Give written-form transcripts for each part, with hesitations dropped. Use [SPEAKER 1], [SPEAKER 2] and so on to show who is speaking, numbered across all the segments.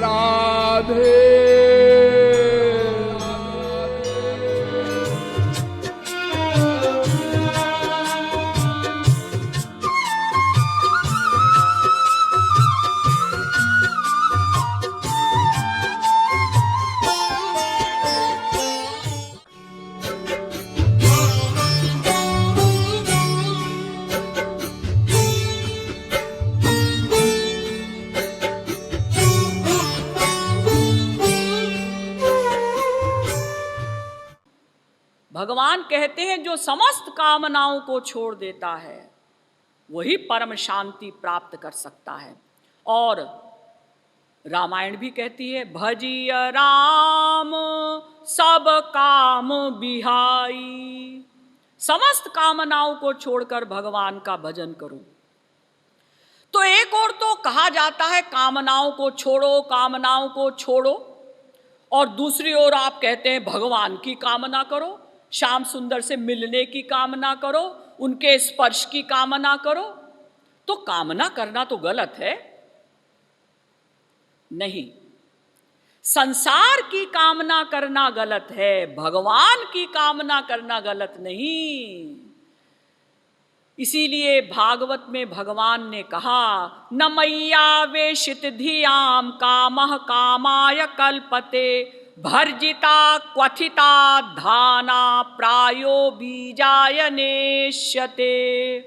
[SPEAKER 1] राधे।
[SPEAKER 2] भगवान कहते हैं जो समस्त कामनाओं को छोड़ देता है वही परम शांति प्राप्त कर सकता है। और रामायण भी कहती है, भजिय राम सब काम बिहाई। समस्त कामनाओं को छोड़कर भगवान का भजन करो। तो एक और तो कहा जाता है कामनाओं को छोड़ो, कामनाओं को छोड़ो, और दूसरी ओर आप कहते हैं भगवान की कामना करो, श्याम सुंदर से मिलने की कामना करो, उनके स्पर्श की कामना करो। तो कामना करना तो गलत है? नहीं, संसार की कामना करना गलत है, भगवान की कामना करना गलत नहीं। इसीलिए भागवत में भगवान ने कहा, न मैया वेशित धियाम कामः कामाय कल्पते भर्जिता क्वथिता धाना प्रायो बीजाय नेष्यते।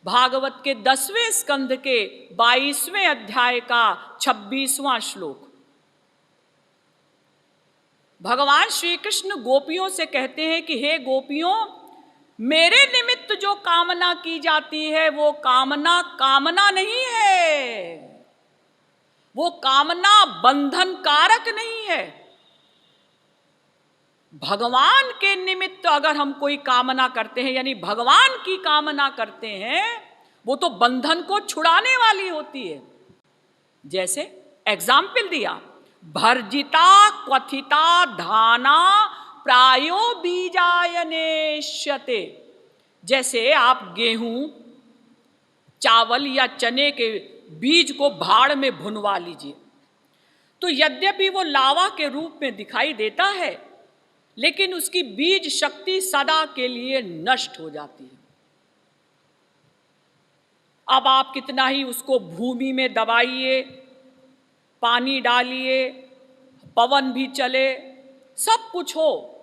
[SPEAKER 2] भागवत के 10वें स्कंध के 22वें अध्याय का 26वां श्लोक। भगवान श्री कृष्ण गोपियों से कहते हैं कि हे गोपियों, मेरे निमित्त जो कामना की जाती है वो कामना कामना नहीं है, वो कामना बंधन कारक नहीं है। भगवान के निमित्त अगर हम कोई कामना करते हैं, यानी भगवान की कामना करते हैं, वो तो बंधन को छुड़ाने वाली होती है। जैसे एग्जाम्पल दिया, भर्जिता क्वथिता धाना प्रायो बीजाय नेष्यते। जैसे आप गेहूं, चावल या चने के बीज को भाड़ में भुनवा लीजिए, तो यद्यपि वो लावा के रूप में दिखाई देता है, लेकिन उसकी बीज शक्ति सदा के लिए नष्ट हो जाती है। अब आप कितना ही उसको भूमि में दबाइए, पानी डालिए, पवन भी चले, सब कुछ हो,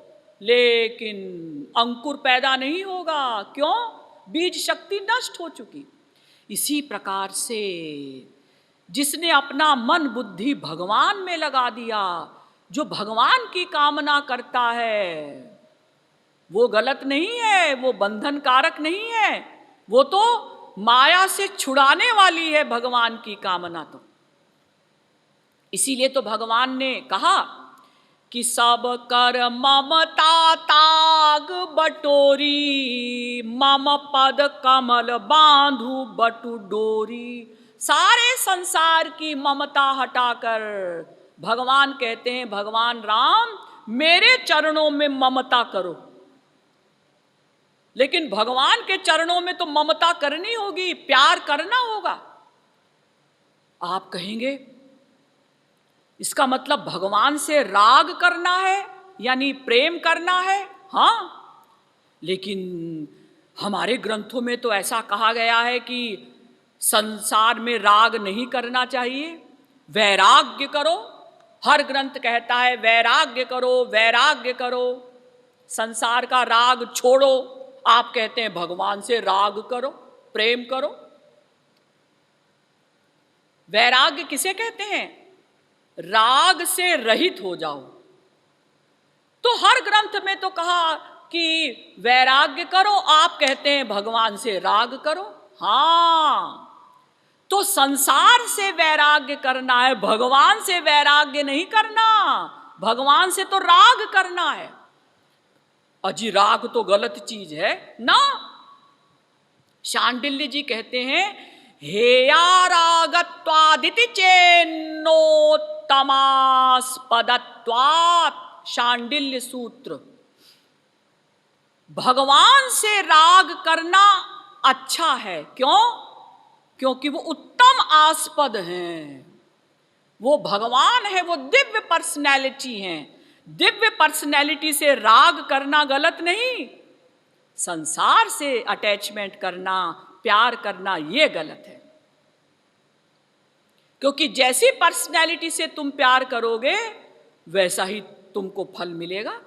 [SPEAKER 2] लेकिन अंकुर पैदा नहीं होगा। क्यों? बीज शक्ति नष्ट हो चुकी। इसी प्रकार से जिसने अपना मन बुद्धि भगवान में लगा दिया, जो भगवान की कामना करता है, वो गलत नहीं है, वो बंधन कारक नहीं है, वो तो माया से छुड़ाने वाली है भगवान की कामना। तो इसीलिए तो भगवान ने कहा कि सब कर ममता ताग बटोरी, मम पद कमल बांधु बटु डोरी। सारे संसार की ममता हटाकर भगवान कहते हैं, भगवान राम मेरे चरणों में ममता करो। लेकिन भगवान के चरणों में तो ममता करनी होगी, प्यार करना होगा। आप कहेंगे इसका मतलब भगवान से राग करना है, यानी प्रेम करना है। हाँ, लेकिन हमारे ग्रंथों में तो ऐसा कहा गया है कि संसार में राग नहीं करना चाहिए, वैराग्य करो। हर ग्रंथ कहता है वैराग्य करो, वैराग्य करो, संसार का राग छोड़ो। आप कहते हैं भगवान से राग करो, प्रेम करो। वैराग्य किसे कहते हैं? राग से रहित हो जाओ। तो हर ग्रंथ में तो कहा कि वैराग्य करो, आप कहते हैं भगवान से राग करो। हाँ, तो संसार से वैराग्य करना है, भगवान से वैराग्य नहीं करना। भगवान से तो राग करना है। अजी राग तो गलत चीज है ना। शांडिल्य जी कहते हैं, हेया रागत्वादिति चेन्नोत्तमास्पदत्वात्। शांडिल्य सूत्र। भगवान से राग करना अच्छा है। क्यों? क्योंकि वो उत्तम आस्पद हैं। वो भगवान है, वो दिव्य पर्सनैलिटी हैं। दिव्य पर्सनैलिटी से राग करना गलत नहीं, संसार से अटैचमेंट करना, प्यार करना, ये गलत है। क्योंकि जैसी पर्सनैलिटी से तुम प्यार करोगे वैसा ही तुमको फल मिलेगा।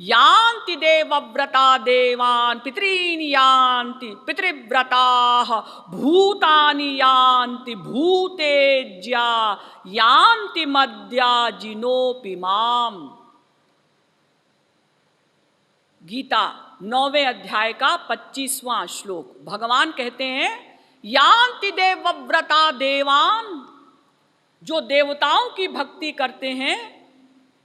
[SPEAKER 2] यान्ति देवव्रता देवान् पितॄन् यान्ति पितृव्रताः भूतानि यान्ति भूतेज्या यान्ति मद्याजिनोऽपि माम्। गीता 9वें अध्याय का 25वां श्लोक। भगवान कहते हैं यान्ति देवव्रता देवान्, जो देवताओं की भक्ति करते हैं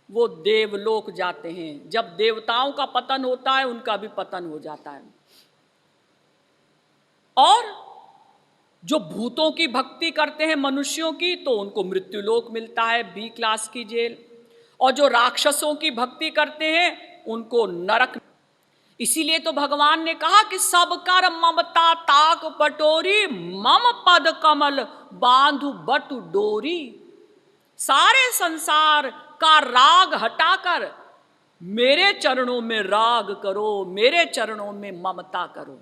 [SPEAKER 2] वो देवलोक जाते हैं। जब देवताओं का पतन होता है उनका भी पतन हो जाता है। और जो भूतों की भक्ति करते हैं मनुष्यों की, तो उनको मृत्युलोक मिलता है, बी क्लास की जेल। और जो राक्षसों की भक्ति करते हैं उनको नरक। इसीलिए तो भगवान ने कहा कि सब कर ममता ताक पटोरी, मम पद कमल बांधु बटु डोरी। सारे संसार का राग हटाकर मेरे चरणों में राग करो, मेरे चरणों में ममता करो।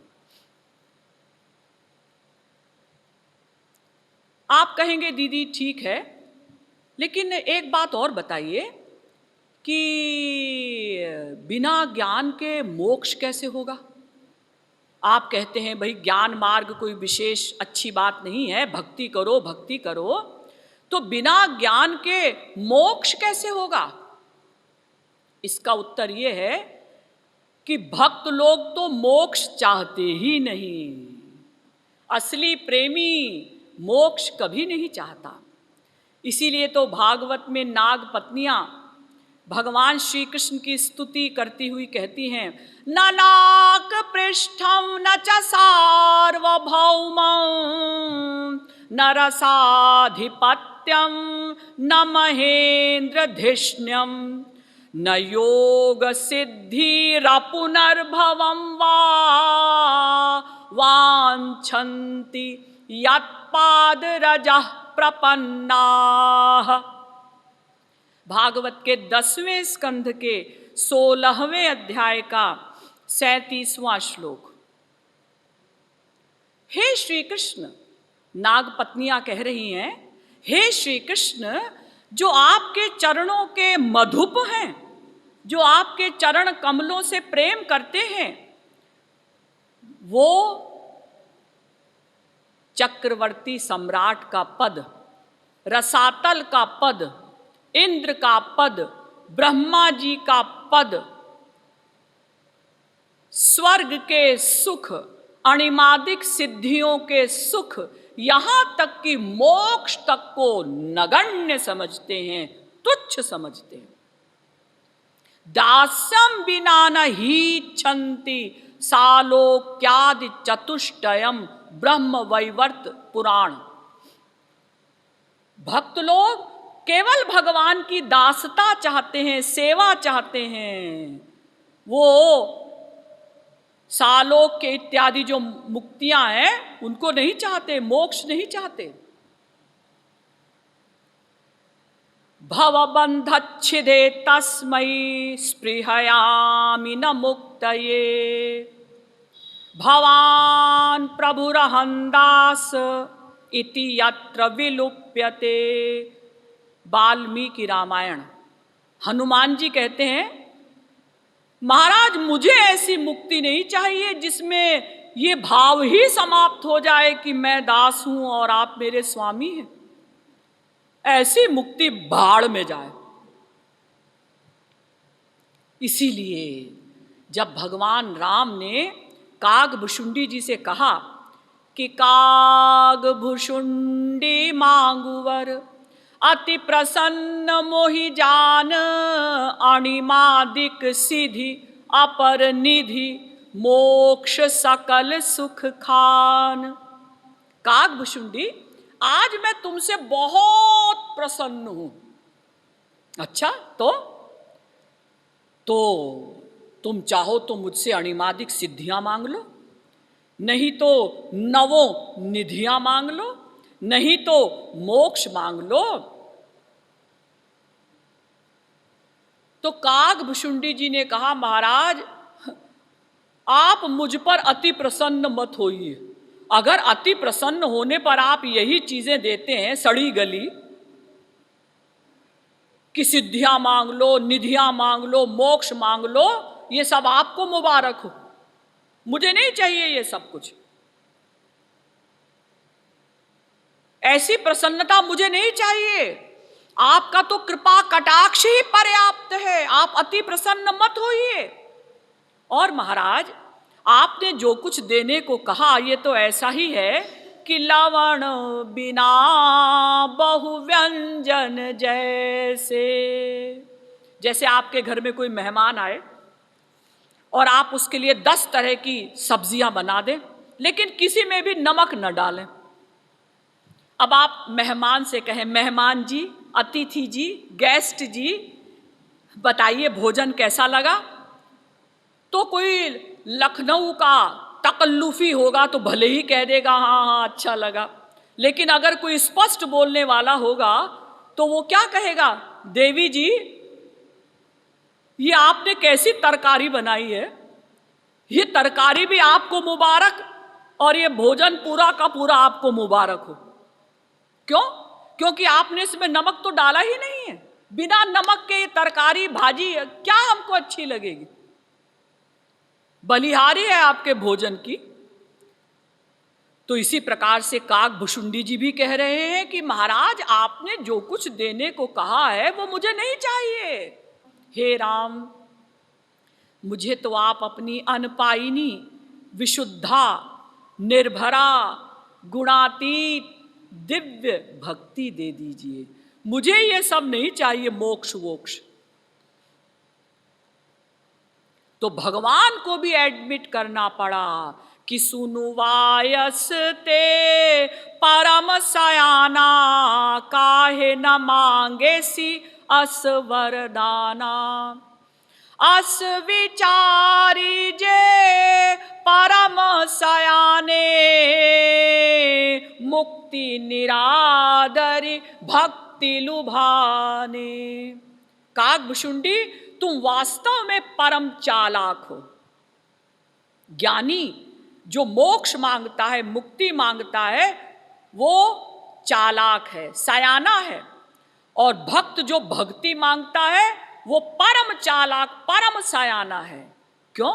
[SPEAKER 2] आप कहेंगे दीदी ठीक है, लेकिन एक बात और बताइए कि बिना ज्ञान के मोक्ष कैसे होगा? आप कहते हैं भाई ज्ञान मार्ग कोई विशेष अच्छी बात नहीं है, भक्ति करो भक्ति करो, तो बिना ज्ञान के मोक्ष कैसे होगा? इसका उत्तर यह है कि भक्त लोग तो मोक्ष चाहते ही नहीं। असली प्रेमी मोक्ष कभी नहीं चाहता। इसीलिए तो भागवत में नाग पत्नियां भगवान श्री कृष्ण की स्तुति करती हुई कहती हैं, न नाक पृष्ठम न च सार्वभौमं न रसाधिपत्यम न महेन्द्रधिष्ण्यम न योग सिद्धिरपुनर्भवं वा वाञ्छन्ति यत्पादरजः प्रपन्नाः। भागवत के 10वें स्कंध के 16वें अध्याय का 37वां श्लोक। हे श्री कृष्ण, नाग पत्नियां कह रही हैं, हे श्री कृष्ण, जो आपके चरणों के मधुप हैं, जो आपके चरण कमलों से प्रेम करते हैं, वो चक्रवर्ती सम्राट का पद, रसातल का पद, इंद्र का पद, ब्रह्मा जी का पद, स्वर्ग के सुख, अणिमादिक सिद्धियों के सुख, यहां तक कि मोक्ष तक को नगण्य समझते हैं, तुच्छ समझते हैं। दास्यम बिना न ही छंति सालोक्यादि चतुष्टयम ब्रह्म वैवर्त पुराण। भक्त लोग केवल भगवान की दासता चाहते हैं, सेवा चाहते हैं। वो सालोक के इत्यादि जो मुक्तियां हैं उनको नहीं चाहते, मोक्ष नहीं चाहते। भवबन्धच्छिदे तस्मै स्पृहयामि न मुक्तये भवान् प्रभुरहं दास इति यत्र विलुप्यते। वाल्मीकि रामायण। हनुमान जी कहते हैं, महाराज मुझे ऐसी मुक्ति नहीं चाहिए जिसमें ये भाव ही समाप्त हो जाए कि मैं दास हूं और आप मेरे स्वामी हैं। ऐसी मुक्ति भाड़ में जाए। इसीलिए जब भगवान राम ने कागभुषुंडी जी से कहा कि कागभुषुंडी मांगुवर अति प्रसन्न मोहि जान अणिमादिक सिद्धि अपर निधि मोक्ष सकल सुख खान। कागभुषुंडी, आज मैं तुमसे बहुत प्रसन्न हूं। अच्छा, तो तुम चाहो तो मुझसे अणिमादिक सिद्धियां मांग लो, नहीं तो नवों निधियां मांग लो, नहीं तो मोक्ष मांग लो। तो काकभुशुंडी जी ने कहा, महाराज आप मुझ पर अति प्रसन्न मत होइए। अगर अति प्रसन्न होने पर आप यही चीजें देते हैं सड़ी गली, कि सिद्धियां मांग लो, निधियां मांग लो, मोक्ष मांग लो, ये सब आपको मुबारक हो, मुझे नहीं चाहिए ये सब कुछ। ऐसी प्रसन्नता मुझे नहीं चाहिए। आपका तो कृपा कटाक्ष ही पर्याप्त है, आप अति प्रसन्न मत होइए। और महाराज आपने जो कुछ देने को कहा ये तो ऐसा ही है कि लवण बिना बहु व्यंजन जैसे। जैसे आपके घर में कोई मेहमान आए और आप उसके लिए 10 तरह की सब्जियां बना दें, लेकिन किसी में भी नमक न डालें। अब आप मेहमान से कहें, मेहमान जी, अतिथि जी, गेस्ट जी, बताइए भोजन कैसा लगा? तो कोई लखनऊ का तकल्लुफी होगा तो भले ही कह देगा हाँ हाँ अच्छा लगा, लेकिन अगर कोई स्पष्ट बोलने वाला होगा तो वो क्या कहेगा, देवी जी ये आपने कैसी तरकारी बनाई है, ये तरकारी भी आपको मुबारक और ये भोजन पूरा का पूरा आपको मुबारक हो। क्यों? क्योंकि आपने इसमें नमक तो डाला ही नहीं है। बिना नमक के ये तरकारी भाजी क्या हमको अच्छी लगेगी? बलिहारी है आपके भोजन की। तो इसी प्रकार से काकभुशुंडी जी भी कह रहे हैं कि महाराज आपने जो कुछ देने को कहा है वो मुझे नहीं चाहिए। हे राम, मुझे तो आप अपनी अनपायिनी, विशुद्धा, निर्भरा, गुणातीत दिव्य भक्ति दे दीजिए। मुझे ये सब नहीं चाहिए, मोक्ष वोक्ष। तो भगवान को भी एडमिट करना पड़ा कि सुनु वायस ते परम सयाना, काहे न मांगे सी अस वरदाना। अस विचारी जे परम सयाने, मुक्ति निरादरी भक्ति लुभाने। काकभुशुंडी तुम वास्तव में परम चालाक हो। ज्ञानी जो मोक्ष मांगता है, मुक्ति मांगता है, वो चालाक है, सयाना है। और भक्त जो भक्ति मांगता है वो परम चालाक, परम सयाना है। क्यों?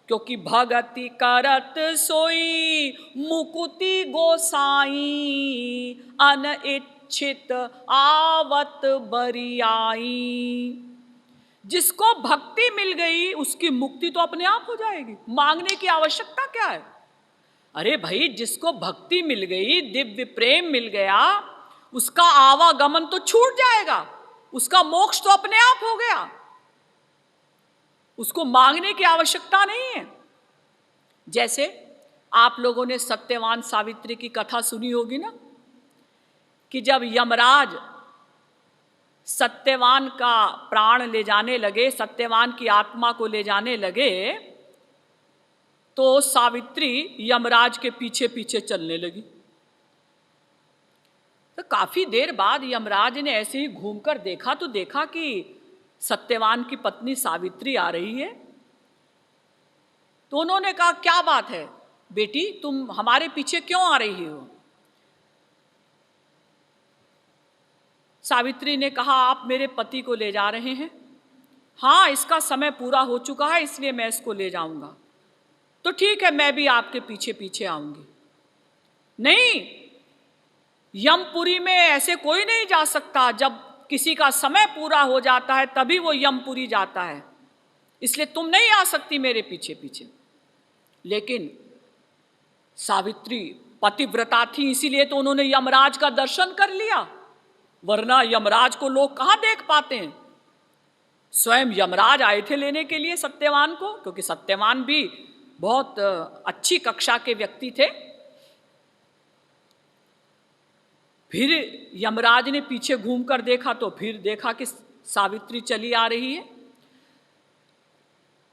[SPEAKER 2] क्योंकि भगति करत सोई मुकुति गोसाई, अनिच्छित आवत बरियाई। जिसको भक्ति मिल गई उसकी मुक्ति तो अपने आप हो जाएगी, मांगने की आवश्यकता क्या है? अरे भाई, जिसको भक्ति मिल गई, दिव्य प्रेम मिल गया, उसका आवागमन तो छूट जाएगा, उसका मोक्ष तो अपने आप हो गया, उसको मांगने की आवश्यकता नहीं है। जैसे आप लोगों ने सत्यवान सावित्री की कथा सुनी होगी ना, कि जब यमराज सत्यवान का प्राण ले जाने लगे, सत्यवान की आत्मा को ले जाने लगे, तो सावित्री यमराज के पीछे पीछे चलने लगी। तो काफी देर बाद यमराज ने ऐसे ही घूमकर देखा तो देखा कि सत्यवान की पत्नी सावित्री आ रही है। तो उन्होंने कहा, क्या बात है बेटी, तुम हमारे पीछे क्यों आ रही हो? सावित्री ने कहा, आप मेरे पति को ले जा रहे हैं? हाँ, इसका समय पूरा हो चुका है, इसलिए मैं इसको ले जाऊंगा। तो ठीक है, मैं भी आपके पीछे पीछे आऊंगी। नहीं, यमपुरी में ऐसे कोई नहीं जा सकता। जब किसी का समय पूरा हो जाता है तभी वो यमपुरी जाता है, इसलिए तुम नहीं आ सकती मेरे पीछे पीछे। लेकिन सावित्री पतिव्रता थी, इसीलिए तो उन्होंने यमराज का दर्शन कर लिया, वरना यमराज को लोग कहाँ देख पाते हैं। स्वयं यमराज आए थे लेने के लिए सत्यवान को, क्योंकि सत्यवान भी बहुत अच्छी कक्षा के व्यक्ति थे। फिर यमराज ने पीछे घूमकर देखा तो फिर देखा कि सावित्री चली आ रही है।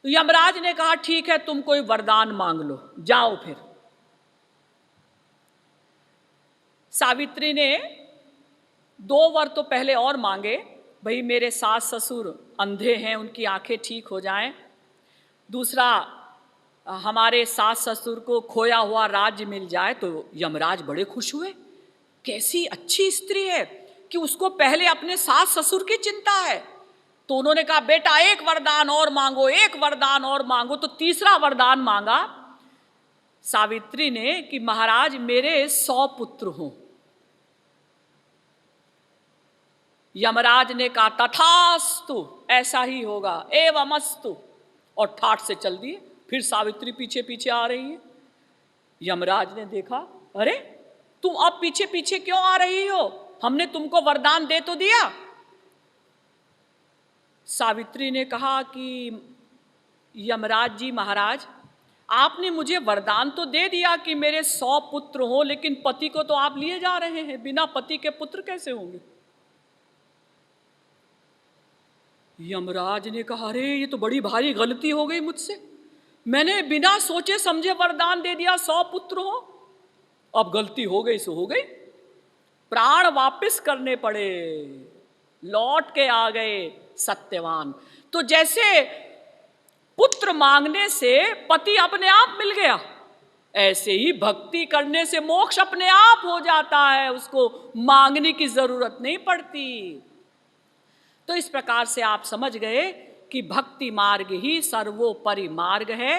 [SPEAKER 2] तो यमराज ने कहा, ठीक है, तुम कोई वरदान मांग लो, जाओ। फिर सावित्री ने 2 वर तो पहले और मांगे भाई मेरे सास ससुर अंधे हैं, उनकी आंखें ठीक हो जाएं। दूसरा, हमारे सास ससुर को खोया हुआ राज्य मिल जाए। तो यमराज बड़े खुश हुए, कैसी अच्छी स्त्री है कि उसको पहले अपने सास ससुर की चिंता है। तो उन्होंने कहा बेटा एक वरदान और मांगो, एक वरदान और मांगो। तो तीसरा वरदान मांगा सावित्री ने कि महाराज मेरे 100 पुत्र हों। यमराज ने कहा तथास्तु, ऐसा ही होगा, एवमस्तु, और ठाठ से चल दिए। फिर सावित्री पीछे पीछे आ रही है। यमराज ने देखा, अरे तुम अब पीछे पीछे क्यों आ रही हो, हमने तुमको वरदान दे तो दिया। सावित्री ने कहा कि यमराज जी महाराज, आपने मुझे वरदान तो दे दिया कि मेरे 100 पुत्र हो, लेकिन पति को तो आप लिए जा रहे हैं, बिना पति के पुत्र कैसे होंगे। यमराज ने कहा अरे ये तो बड़ी भारी गलती हो गई मुझसे, मैंने बिना सोचे समझे वरदान दे दिया 100 पुत्र हो। अब गलती हो गई सो हो गई, प्राण वापस करने पड़े, लौट के आ गए सत्यवान। तो जैसे पुत्र मांगने से पति अपने आप मिल गया, ऐसे ही भक्ति करने से मोक्ष अपने आप हो जाता है, उसको मांगने की जरूरत नहीं पड़ती। तो इस प्रकार से आप समझ गए कि भक्ति मार्ग ही सर्वोपरि मार्ग है।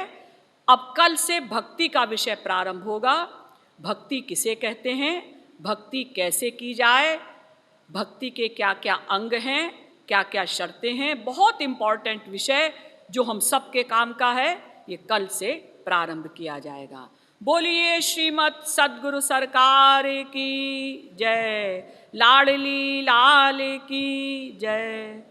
[SPEAKER 2] अब कल से भक्ति का विषय प्रारंभ होगा। भक्ति किसे कहते हैं, भक्ति कैसे की जाए, भक्ति के क्या क्या अंग हैं, क्या क्या शर्तें हैं, बहुत इंपॉर्टेंट विषय जो हम सबके काम का है, ये कल से प्रारंभ किया जाएगा। बोलिए श्रीमद् सद्गुरु सरकार की जय, लाडली लाल की जय।